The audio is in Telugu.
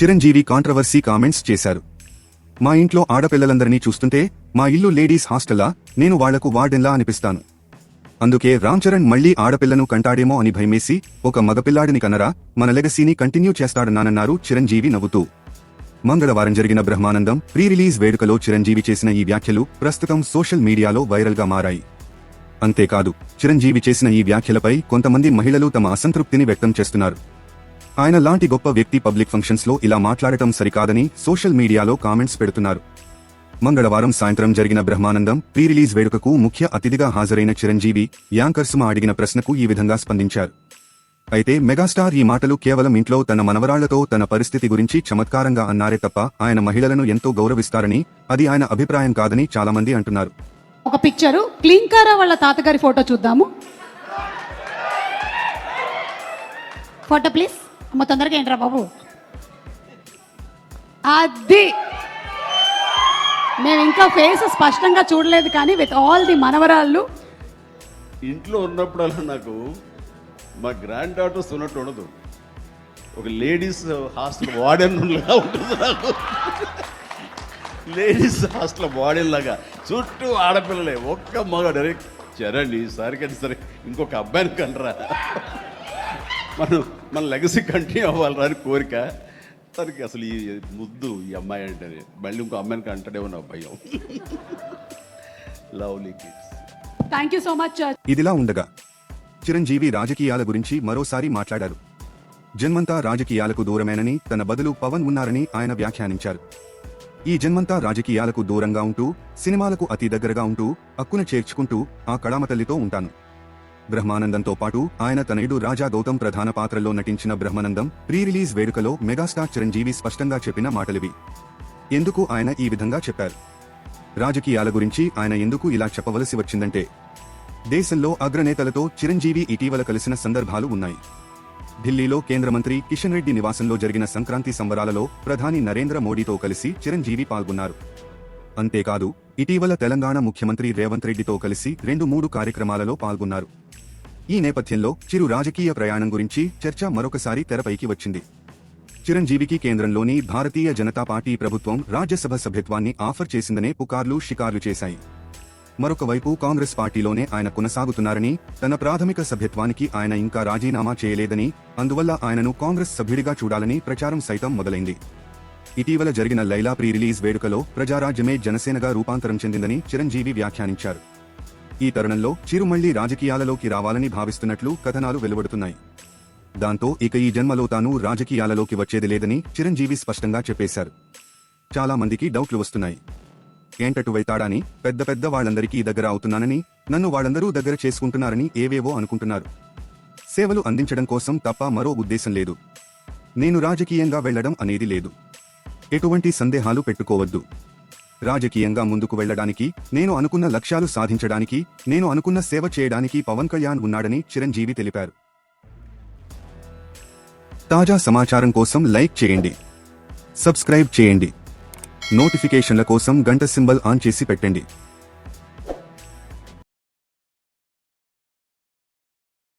చిరంజీవి కాంట్రవర్సీ కామెంట్స్ చేశారు. మా ఇంట్లో ఆడపిల్లలందరినీ చూస్తుంటే మా ఇల్లు లేడీస్ హాస్టల్లా, నేను వాళ్లకు వార్డెన్లా అనిపిస్తాను. అందుకే రామ్ చరణ్ మళ్లీ ఆడపిల్లను కంటాడేమో అని భయమేసి ఒక మగపిల్లాడిని కనరా, మన లెగసీని కంటిన్యూ చేస్తాడన్నానన్నారు చిరంజీవి నవ్వుతూ. మంగళవారం జరిగిన బ్రహ్మానందం ప్రీ రిలీజ్ వేడుకలో చిరంజీవి చేసిన ఈ వ్యాఖ్యలు ప్రస్తుతం సోషల్ మీడియాలో వైరల్గా మారాయి. అంతేకాదు, చిరంజీవి చేసిన ఈ వ్యాఖ్యలపై కొంతమంది మహిళలు తమ అసంతృప్తిని వ్యక్తం చేస్తున్నారు. ఆయన లాంటి గొప్ప వ్యక్తి పబ్లిక్ ఫంక్షన్స్ లో ఇలా మాట్లాడటం సరికాదని సోషల్ మీడియాలో కామెంట్స్ పెడుతున్నారు. మంగళవారం సాయంత్రం జరిగిన బ్రహ్మానందం ప్రీ రిలీజ్ వేడుకకు ముఖ్య అతిథిగా హాజరైన చిరంజీవి యాంకర్ సుమ అడిగిన ప్రశ్నకు ఈ విధంగా స్పందించారు. అయితే మెగాస్టార్ ఈ మాటలు కేవలం ఇంట్లో తన మనవరాళ్లతో తన పరిస్థితి గురించి చమత్కారంగా అన్నారే తప్ప ఆయన మహిళలను ఎంతో గౌరవిస్తారని, అది ఆయన అభిప్రాయం కాదని చాలామంది అంటున్నారు. ఒక పిక్చరు క్లింకారా వాళ్ళ తాతగారి ఫోటో చూద్దాము. Photo please. అమ్మ తొందరగా ఏంట్రా బాబు. అది మేము ఇంకా ఫేస్ స్పష్టంగా చూడలేదు, కానీ విత్ ఆల్ ది మనవరాళ్ళు ఇంట్లో ఉన్నప్పుడల్లా నాకు మా గ్రాండ్ డాటర్స్ ఉన్నట్టు ఉండదు. ఒక లేడీస్ హాస్టల్ వార్డెన్ లాగా ఉంటుంది నాకు. లేడీస్ హాస్టల్ వార్డెన్ లాగా చుట్టూ ఆడపిల్లలే, ఒక్క మగ డైరెక్ట్ చరణ్ ఈసారికి సరే ఇంకొక అబ్బాయిని కంటరా, మన లెగసీ కంటిన్యూ అవ్వాలరా అని కోరిక. తనకి అసలు ఈ ముద్దు ఈ అమ్మాయి అంటే మళ్ళీ ఇంకో అమ్మాయిని కంటడేమో నా భయం. Lovely kids. Thank you so much. ఇదిలా ఉండగా చిరంజీవి రాజకీయాల గురించి మరోసారి మాట్లాడారు. జన్మంతా రాజకీయాలకు దూరమేనని, తన బదులు పవన్ ఉన్నారని ఆయన వ్యాఖ్యానించారు. ఈ జన్మంతా రాజకీయాలకు దూరంగా ఉంటూ, సినిమాలకు అతి దగ్గరగా ఉంటూ, అక్కున చేర్చుకుంటూ ఆ కళామతల్లితో ఉంటాను. బ్రహ్మానందంతో పాటు ఆయన తనయుడు రాజా గౌతమ్ ప్రధాన పాత్రలో నటించిన బ్రహ్మానందం ప్రీ రిలీజ్ వేడుకలో మెగాస్టార్ చిరంజీవి స్పష్టంగా చెప్పిన మాటలివి. ఎందుకు ఆయన ఈ విధంగా చెప్పారు? రాజకీయాల గురించి ఆయన ఎందుకు ఇలా చెప్పవలసి వచ్చిందంటే, దేశంలో అగ్రనేతలతో చిరంజీవి ఇటీవల కలిసిన సందర్భాలు ఉన్నాయి. ఢిల్లీలో కేంద్ర మంత్రి కిషన్ రెడ్డి నివాసంలో జరిగిన సంక్రాంతి సంబరాలలో ప్రధాని నరేంద్ర మోడీతో కలిసి చిరంజీవి పాల్గొన్నారు. అంతేకాదు, ఇటీవల తెలంగాణ ముఖ్యమంత్రి రేవంత్ రెడ్డితో కలిసి 2-3 కార్యక్రమాలలో పాల్గొన్నారు. ఈ నేపథ్యంలో చిరు రాజకీయ ప్రయాణం గురించి చర్చ మరొకసారి తెరపైకి వచ్చింది. చిరంజీవికి కేంద్రంలోని భారతీయ జనతా పార్టీ ప్రభుత్వం రాజ్యసభ సభ్యత్వాన్ని ఆఫర్ చేసిందనే పుకార్లు షికార్లు చేశాయి. మరొక వైపు కాంగ్రెస్ పార్టీలోనే ఆయన కొనసాగుతున్నారని, తన ప్రాథమిక సభ్యత్వానికి ఆయన ఇంకా రాజీనామా చేయలేదని, అందువల్ల ఆయనను కాంగ్రెస్ సభ్యుడిగా చూడాలని ప్రచారం సైతం మొదలైంది. ఇటీవల జరిగిన లైలా ప్రీ రిలీజ్ వేడుకలో ప్రజారాజ్యమే జనసేనగా రూపాంతరం చెందిందని చిరంజీవి వ్యాఖ్యానించారు. ఈ తరుణంలో చిరు మళ్లీ రాజకీయాలలోకి రావాలని భావిస్తున్నట్లు కథనాలు వెలువడుతున్నాయి. దాంతో ఇక ఈ జన్మలో తాను రాజకీయాలలోకి వచ్చేది లేదని చిరంజీవి స్పష్టంగా చెప్పేశారు. చాలా మందికి డౌట్లు వస్తున్నాయి. ఏంటటు వైతాడాని, పెద్ద వాళ్ళందరికీ దగ్గర అవుతున్నానని, నన్ను వాళ్ళందరూ దగ్గర చేసుకుంటున్నారని ఏవేవో అనుకుంటున్నారు. సేవలు అందించడం కోసం తప్ప మరో ఉద్దేశం లేదు. నేను రాజకీయంగా వెళ్లడం అనేది లేదు. ఎటువంటి సందేహాలు పెట్టుకోవద్దు. రాజకీయంగా ముందుకు వెళ్లడానికి, నేను అనుకున్న లక్ష్యాలు సాధించడానికి, నేను అనుకున్న సేవ చేయడానికి పవన్ కళ్యాణ్ ఉన్నాడని చిరంజీవి తెలిపారు. తాజా సమాచారం కోసం లైక్ చేయండి, సబ్స్క్రైబ్ చేయండి, నోటిఫికేషన్ల కోసం గంట సింబల్ ఆన్ చేసి పెట్టండి.